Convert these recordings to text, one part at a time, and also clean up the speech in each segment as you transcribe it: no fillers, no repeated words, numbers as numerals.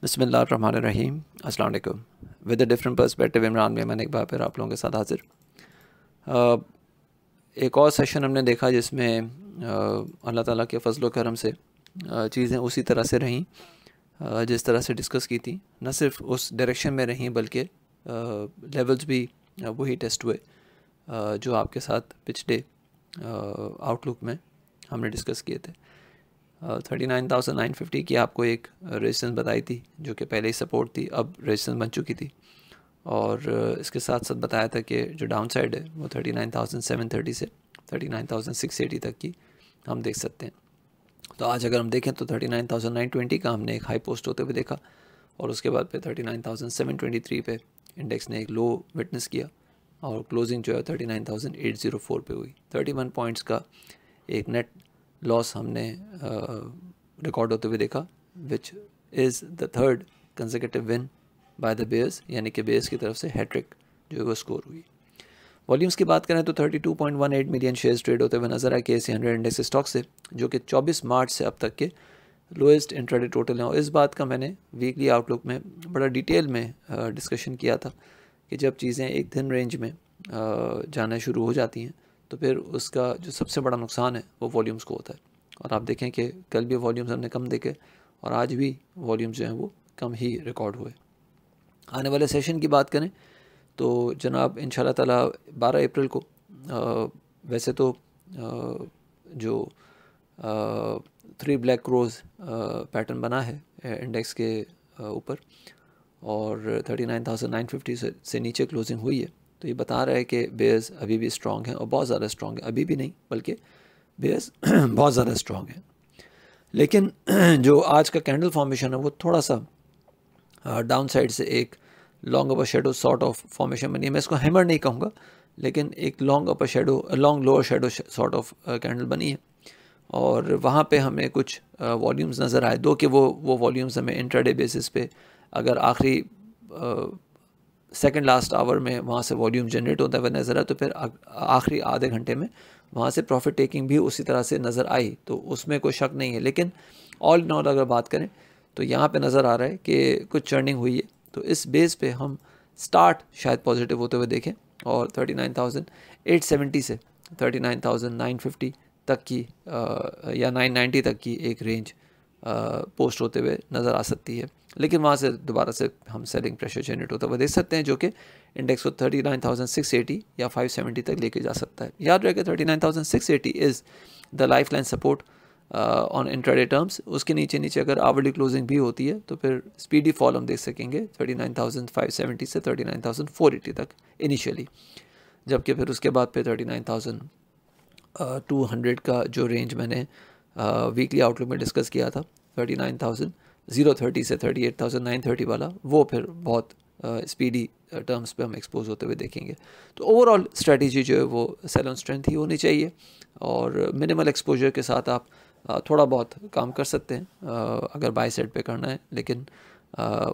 बिस्मिल्लाहिर्रहमानिर्रहीम। अस्सलाम वालेकुम। With a different perspective Imran में मैंने एक बार फिर आप लोगों के साथ हाजिर। एक और सेशन हमने देखा जिसमें अल्लाह ताला के फजल करम से चीज़ें उसी तरह से रहीं जिस तरह से डिस्कस की थी। न सिर्फ उस डायरेक्शन में रहीं बल्कि लेवल्स भी वही टेस्ट हुए जो आपके साथ पिछले आउटलुक में हमने डिस्कस किए थे। 39,950 की आपको एक रेजिस्टेंस बताई थी जो कि पहले ही सपोर्ट थी, अब रेजिस्टेंस बन चुकी थी। और इसके साथ साथ बताया था कि जो डाउन साइड है वो 39,730 से 39,680 तक की हम देख सकते हैं। तो आज अगर हम देखें तो 39,920 का हमने एक हाई पोस्ट होते हुए देखा और उसके बाद फिर 39,723 पे इंडेक्स ने एक लो विटनेस किया और क्लोजिंग जो है 39,804 पे हुई। 31 पॉइंट्स का एक नेट लॉस हमने रिकॉर्ड होते हुए देखा, which is the third consecutive win by the bears, यानी कि बेयर्स की तरफ से हैट्रिक जो है वो स्कोर हुई। वॉल्यूम्स की बात करें तो 32.18 मिलियन शेयर्स ट्रेड होते हुए नजर आए KSE 100 इंडेक्स स्टॉक से, जो कि 24 मार्च से अब तक के लोएस्ट इंट्राडे टोटल हैं। और इस बात का मैंने वीकली आउटलुक में बड़ा डिटेल में डिस्कशन किया था कि जब चीज़ें एक थिन रेंज में जाना शुरू हो जाती हैं तो फिर उसका जो सबसे बड़ा नुकसान है वो वॉल्यूम्स को होता है। और आप देखें कि कल भी वॉल्यूम्स हमने कम देखे और आज भी वॉल्यूम्स जो हैं वो कम ही रिकॉर्ड हुए। आने वाले सेशन की बात करें तो जनाब इंशाल्लाह ताला 12 अप्रैल को वैसे तो जो 3 ब्लैक क्रोज पैटर्न बना है इंडेक्स के ऊपर और 39,950 से नीचे क्लोजिंग हुई है, तो ये बता रहा है कि बेयर्स अभी भी स्ट्रॉन्ग हैं और बहुत ज़्यादा स्ट्रॉन्ग है। अभी भी नहीं बल्कि बेयर्स बहुत ज़्यादा स्ट्रॉन्ग है। लेकिन जो आज का कैंडल फॉर्मेशन है वो थोड़ा सा डाउन साइड से एक long upper shadow sort of formation बनी है। मैं इसको हैमर नहीं कहूँगा, लेकिन एक long upper shadow long lower shadow sort of candle बनी है और वहाँ पे हमें कुछ वॉल्यूम्स नज़र आए, दो कि वो वॉल्यूम्स हमें इंट्राडे बेसिस पे अगर आखिरी सेकंड लास्ट आवर में वहाँ से वॉल्यूम जनरेट होता हुआ नज़र आए तो फिर आखिरी आधे घंटे में वहाँ से प्रॉफिट टेकिंग भी उसी तरह से नज़र आई, तो उसमें कोई शक नहीं है। लेकिन ऑल इन ऑल अगर बात करें तो यहाँ पे नज़र आ रहा है कि कुछ चर्निंग हुई है, तो इस बेस पे हम स्टार्ट शायद पॉजिटिव होते हुए देखें और 39,870 से 39,950 तक की या 990 तक की एक रेंज पोस्ट होते हुए नज़र आ सकती है। लेकिन वहाँ से दोबारा से हम सेलिंग प्रेशर जनरेट होता हुआ देख सकते हैं जो कि इंडेक्स को 39,680 या 570 तक लेके जा सकता है। याद रहे कि 39,680 is the life line support on intraday terms. उसके नीचे अगर आवरली क्लोजिंग भी होती है तो फिर स्पीडी फॉल हम देख सकेंगे 39,570 से 39,480 तक इनिशियली, जबकि फिर उसके बाद फिर 39,200 का जो रेंज मैंने वीकली आउटलुक में डिस्कस किया था 39,030 से 38,930 वाला, वो फिर बहुत स्पीडी टर्म्स पे हम एक्सपोज होते हुए देखेंगे। तो ओवरऑल स्ट्रेटजी जो है वो सेल ऑन स्ट्रेंथ ही होनी चाहिए और मिनिमल एक्सपोजर के साथ आप थोड़ा बहुत काम कर सकते हैं अगर बाय साइड पे करना है, लेकिन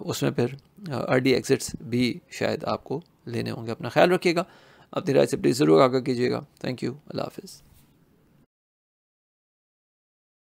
उसमें फिर अर्ली एग्जिट्स भी शायद आपको लेने होंगे। अपना ख्याल रखिएगा, अपनी राय से प्लीज़ ज़रूर आगाह कीजिएगा। थैंक यू, अल्लाह हाफ़िज़।